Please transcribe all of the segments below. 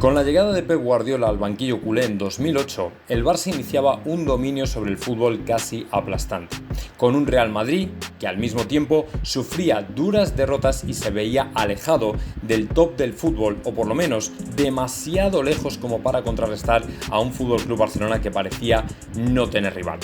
Con la llegada de Pep Guardiola al banquillo culé en 2008, el Barça iniciaba un dominio sobre el fútbol casi aplastante, con un Real Madrid que al mismo tiempo sufría duras derrotas y se veía alejado del top del fútbol, o por lo menos demasiado lejos como para contrarrestar a un FC Barcelona que parecía no tener rival.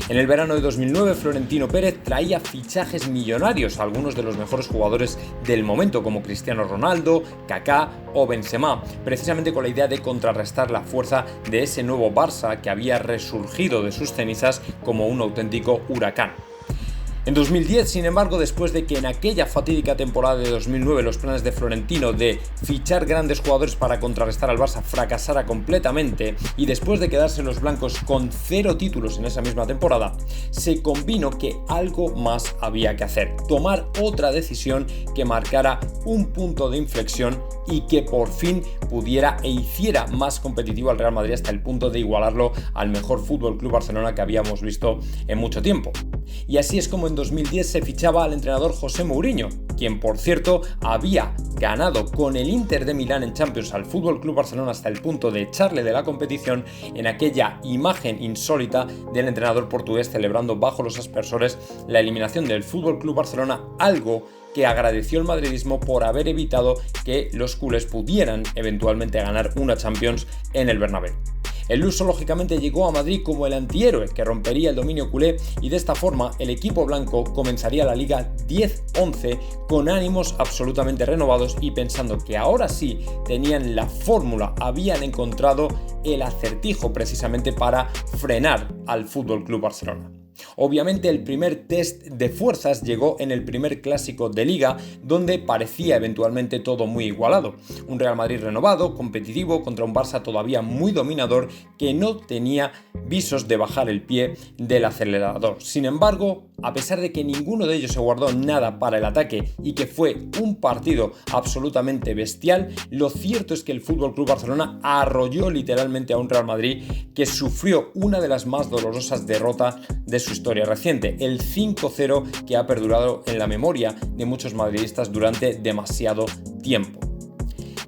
En el verano de 2009, Florentino Pérez traía fichajes millonarios a algunos de los mejores jugadores del momento, como Cristiano Ronaldo, Kaká o Benzema, precisamente con la idea de contrarrestar la fuerza de ese nuevo Barça que había resurgido de sus cenizas como un auténtico huracán. En 2010, sin embargo, después de que en aquella fatídica temporada de 2009 los planes de Florentino de fichar grandes jugadores para contrarrestar al Barça fracasara completamente y después de quedarse los blancos con 0 títulos en esa misma temporada, se convino que algo más había que hacer, tomar otra decisión que marcara un punto de inflexión y que por fin pudiera e hiciera más competitivo al Real Madrid hasta el punto de igualarlo al mejor FC Barcelona que habíamos visto en mucho tiempo. Y así es como en 2010 se fichaba al entrenador José Mourinho, quien por cierto había ganado con el Inter de Milán en Champions al FC Barcelona hasta el punto de echarle de la competición en aquella imagen insólita del entrenador portugués celebrando bajo los aspersores la eliminación del FC Barcelona, algo que agradeció el madridismo por haber evitado que los culés pudieran eventualmente ganar una Champions en el Bernabéu. El luso lógicamente llegó a Madrid como el antihéroe que rompería el dominio culé y de esta forma el equipo blanco comenzaría la Liga 10-11 con ánimos absolutamente renovados y pensando que ahora sí tenían la fórmula, habían encontrado el acertijo precisamente para frenar al FC Barcelona. Obviamente el primer test de fuerzas llegó en el primer clásico de Liga, donde parecía eventualmente todo muy igualado. Un Real Madrid renovado, competitivo, contra un Barça todavía muy dominador que no tenía visos de bajar el pie del acelerador. Sin embargo, a pesar de que ninguno de ellos se guardó nada para el ataque y que fue un partido absolutamente bestial, lo cierto es que el FC Barcelona arrolló literalmente a un Real Madrid que sufrió una de las más dolorosas derrotas de su historia reciente, el 5-0 que ha perdurado en la memoria de muchos madridistas durante demasiado tiempo.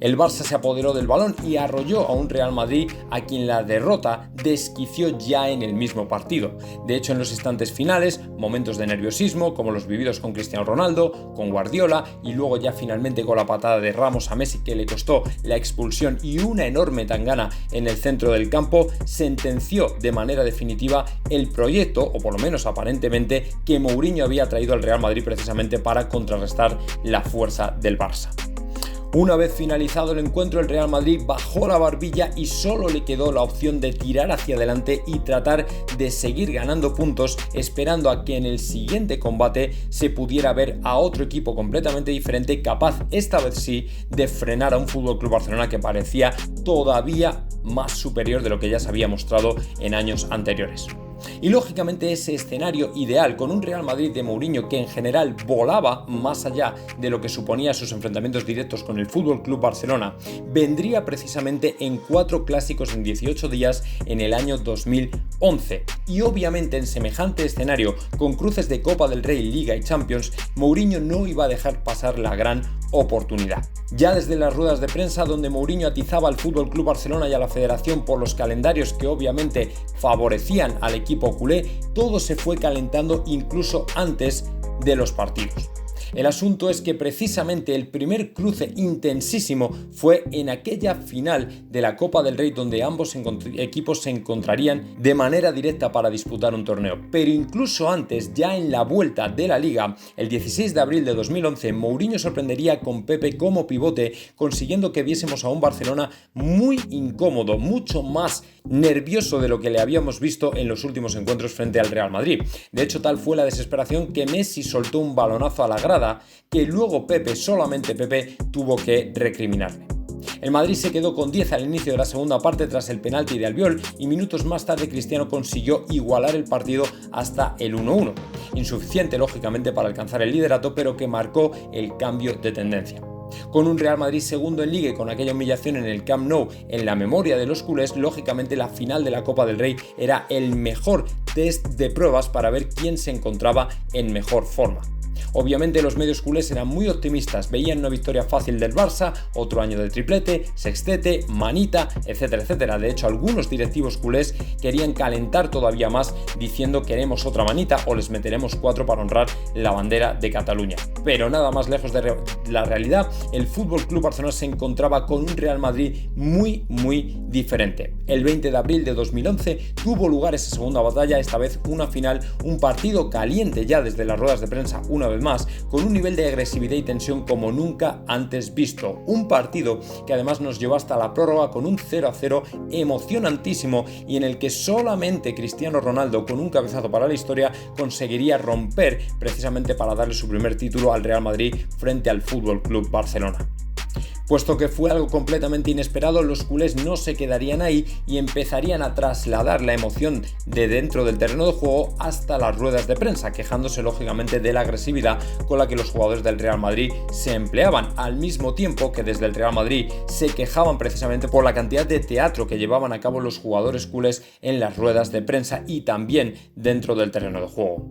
El Barça se apoderó del balón y arrolló a un Real Madrid a quien la derrota desquició ya en el mismo partido. De hecho, en los instantes finales, momentos de nerviosismo como los vividos con Cristiano Ronaldo, con Guardiola y luego ya finalmente con la patada de Ramos a Messi que le costó la expulsión y una enorme tangana en el centro del campo, sentenció de manera definitiva el proyecto, o por lo menos aparentemente, que Mourinho había traído al Real Madrid precisamente para contrarrestar la fuerza del Barça. Una vez finalizado el encuentro, el Real Madrid bajó la barbilla y solo le quedó la opción de tirar hacia adelante y tratar de seguir ganando puntos, esperando a que en el siguiente combate se pudiera ver a otro equipo completamente diferente, capaz esta vez sí de frenar a un FC Barcelona que parecía todavía más superior de lo que ya se había mostrado en años anteriores. Y lógicamente ese escenario ideal con un Real Madrid de Mourinho que en general volaba más allá de lo que suponía sus enfrentamientos directos con el FC Barcelona vendría precisamente en 4 clásicos en 18 días en el año 2011. Y obviamente en semejante escenario con cruces de Copa del Rey, Liga y Champions, Mourinho no iba a dejar pasar la gran oportunidad. Ya desde las ruedas de prensa donde Mourinho atizaba al FC Barcelona y a la Federación por los calendarios que obviamente favorecían al equipo culé, todo se fue calentando incluso antes de los partidos. El asunto es que precisamente el primer cruce intensísimo fue en aquella final de la Copa del Rey donde ambos equipos se encontrarían de manera directa para disputar un torneo. Pero incluso antes, ya en la vuelta de la Liga, el 16 de abril de 2011, Mourinho sorprendería con Pepe como pivote, consiguiendo que viésemos a un Barcelona muy incómodo, mucho más nervioso de lo que le habíamos visto en los últimos encuentros frente al Real Madrid. De hecho, tal fue la desesperación que Messi soltó un balonazo a la grada que luego solamente Pepe, tuvo que recriminarle. El Madrid se quedó con 10 al inicio de la segunda parte tras el penalti de Albiol y minutos más tarde Cristiano consiguió igualar el partido hasta el 1-1. Insuficiente lógicamente para alcanzar el liderato, pero que marcó el cambio de tendencia. Con un Real Madrid segundo en Liga y con aquella humillación en el Camp Nou en la memoria de los culés, lógicamente la final de la Copa del Rey era el mejor test de pruebas para ver quién se encontraba en mejor forma. Obviamente los medios culés eran muy optimistas, veían una victoria fácil del Barça, otro año de triplete, sextete, manita, etcétera, etcétera. De hecho, algunos directivos culés querían calentar todavía más diciendo queremos otra manita o les meteremos 4 para honrar la bandera de Cataluña. Pero nada más lejos de la realidad, el FC Barcelona se encontraba con un Real Madrid muy diferente. El 20 de abril de 2011 tuvo lugar esa segunda batalla, esta vez una final, un partido caliente ya desde las ruedas de prensa una vez más, con un nivel de agresividad y tensión como nunca antes visto. Un partido que además nos llevó hasta la prórroga con un 0-0 emocionantísimo y en el que solamente Cristiano Ronaldo, con un cabezazo para la historia, conseguiría romper precisamente para darle su primer título al Real Madrid frente al FC Barcelona. Puesto que fue algo completamente inesperado, los culés no se quedarían ahí y empezarían a trasladar la emoción de dentro del terreno de juego hasta las ruedas de prensa, quejándose lógicamente de la agresividad con la que los jugadores del Real Madrid se empleaban, al mismo tiempo que desde el Real Madrid se quejaban precisamente por la cantidad de teatro que llevaban a cabo los jugadores culés en las ruedas de prensa y también dentro del terreno de juego.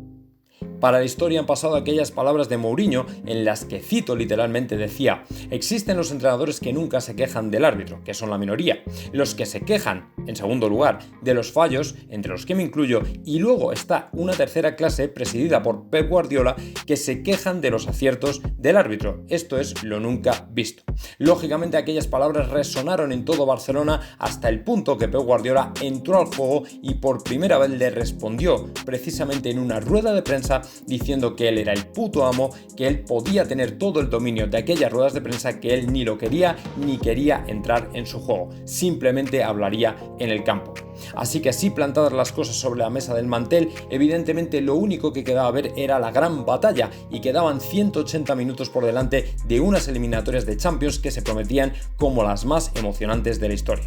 Para la historia han pasado aquellas palabras de Mourinho en las que, cito literalmente, decía: existen los entrenadores que nunca se quejan del árbitro, que son la minoría, los que se quejan, en segundo lugar, de los fallos, entre los que me incluyo, y luego está una tercera clase presidida por Pep Guardiola que se quejan de los aciertos del árbitro. Esto es lo nunca visto. Lógicamente aquellas palabras resonaron en todo Barcelona hasta el punto que Pep Guardiola entró al juego y por primera vez le respondió precisamente en una rueda de prensa diciendo que él era el puto amo, que él podía tener todo el dominio de aquellas ruedas de prensa, que él ni lo quería ni quería entrar en su juego, simplemente hablaría en el campo. Así que así plantadas las cosas sobre la mesa del mantel, evidentemente lo único que quedaba ver era la gran batalla y quedaban 180 minutos por delante de unas eliminatorias de Champions que se prometían como las más emocionantes de la historia.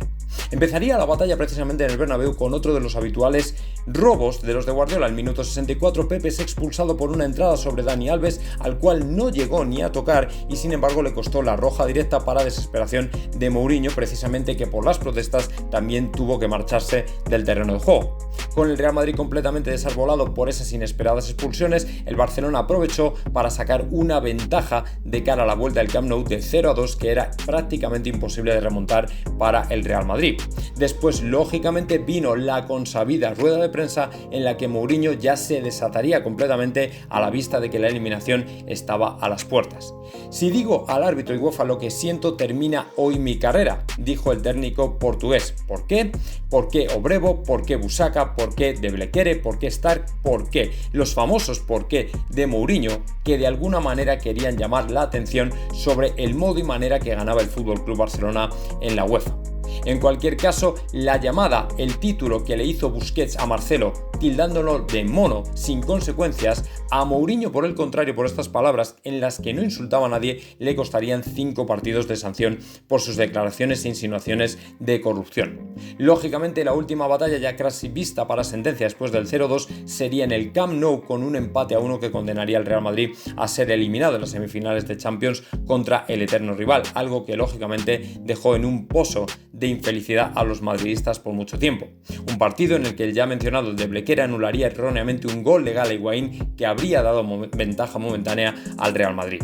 Empezaría la batalla precisamente en el Bernabéu con otro de los habituales robos de los de Guardiola. Al minuto 64 Pepe es expulsado por una entrada sobre Dani Alves al cual no llegó ni a tocar y sin embargo le costó la roja directa para desesperación de Mourinho, precisamente que por las protestas también tuvo que marcharse del terreno de juego. Con el Real Madrid completamente desarbolado por esas inesperadas expulsiones, el Barcelona aprovechó para sacar una ventaja de cara a la vuelta del Camp Nou de 0-2 que era prácticamente imposible de remontar para el Real Madrid. Después, lógicamente, vino la consabida rueda de prensa en la que Mourinho ya se desataría completamente a la vista de que la eliminación estaba a las puertas. Si digo al árbitro y UEFA lo que siento, termina hoy mi carrera, dijo el técnico portugués. ¿Por qué? ¿Por qué Obrevo? ¿Por qué Busaca? ¿Por qué De Blequere? ¿Por qué Stark? ¿Por qué? Los famosos por qué de Mourinho, que de alguna manera querían llamar la atención sobre el modo y manera que ganaba el FC Barcelona en la UEFA. En cualquier caso, la llamada, el título que le hizo Busquets a Marcelo, tildándolo de mono sin consecuencias, a Mourinho, por el contrario, por estas palabras en las que no insultaba a nadie, le costarían 5 partidos de sanción por sus declaraciones e insinuaciones de corrupción. Lógicamente, la última batalla ya casi vista para sentencia después del 0-2 sería en el Camp Nou con un empate a 1 que condenaría al Real Madrid a ser eliminado en las semifinales de Champions contra el eterno rival, algo que lógicamente dejó en un pozo de infelicidad a los madridistas por mucho tiempo. Un partido en el que el ya mencionado De Blequere anularía erróneamente un gol legal a Higuaín que habría dado ventaja momentánea al Real Madrid.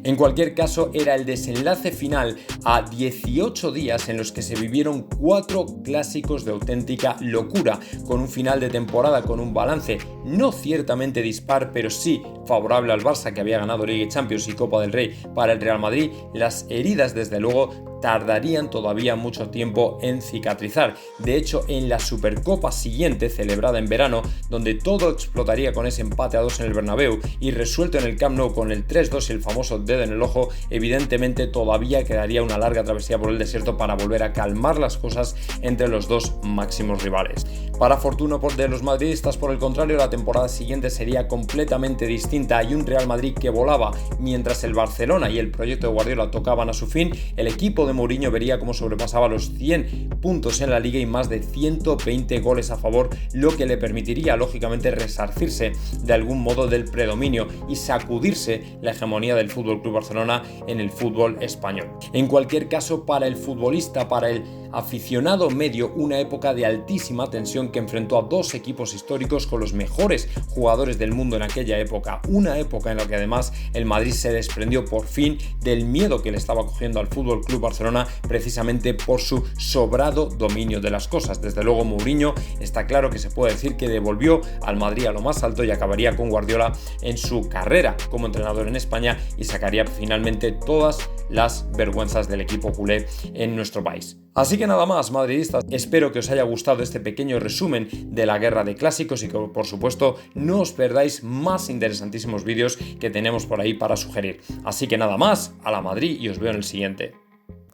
En cualquier caso, era el desenlace final a 18 días en los que se vivieron 4 clásicos de auténtica locura, con un final de temporada con un balance no ciertamente dispar, pero sí favorable al Barça, que había ganado Liga y Champions y Copa del Rey. Para el Real Madrid, las heridas desde luego tardarían todavía mucho tiempo en cicatrizar. De hecho, en la Supercopa siguiente, celebrada en verano, donde todo explotaría con ese empate a 2 en el Bernabéu y resuelto en el Camp Nou con el 3-2 y el famoso dedo en el ojo, evidentemente todavía quedaría una larga travesía por el desierto para volver a calmar las cosas entre los dos máximos rivales. Para fortuna de los madridistas, por el contrario, la temporada siguiente sería completamente distinta y un Real Madrid que volaba mientras el Barcelona y el proyecto de Guardiola tocaban a su fin. El equipo de Mourinho vería cómo sobrepasaba los 100 puntos en la Liga y más de 120 goles a favor, lo que le permitiría lógicamente resarcirse de algún modo del predominio y sacudirse la hegemonía del FC Barcelona en el fútbol español. En cualquier caso, para el futbolista, para el aficionado medio, una época de altísima tensión que enfrentó a dos equipos históricos con los mejores jugadores del mundo en aquella época, una época en la que además el Madrid se desprendió por fin del miedo que le estaba cogiendo al Fútbol Club Barcelona precisamente por su sobrado dominio de las cosas. Desde luego Mourinho está claro que se puede decir que devolvió al Madrid a lo más alto y acabaría con Guardiola en su carrera como entrenador en España y sacaría finalmente todas las vergüenzas del equipo culé en nuestro país. Así que nada más, madridistas, espero que os haya gustado este pequeño resumen de la guerra de clásicos y que por supuesto no os perdáis más interesantísimos vídeos que tenemos por ahí para sugerir. Así que nada más, a la Madrid y os veo en el siguiente.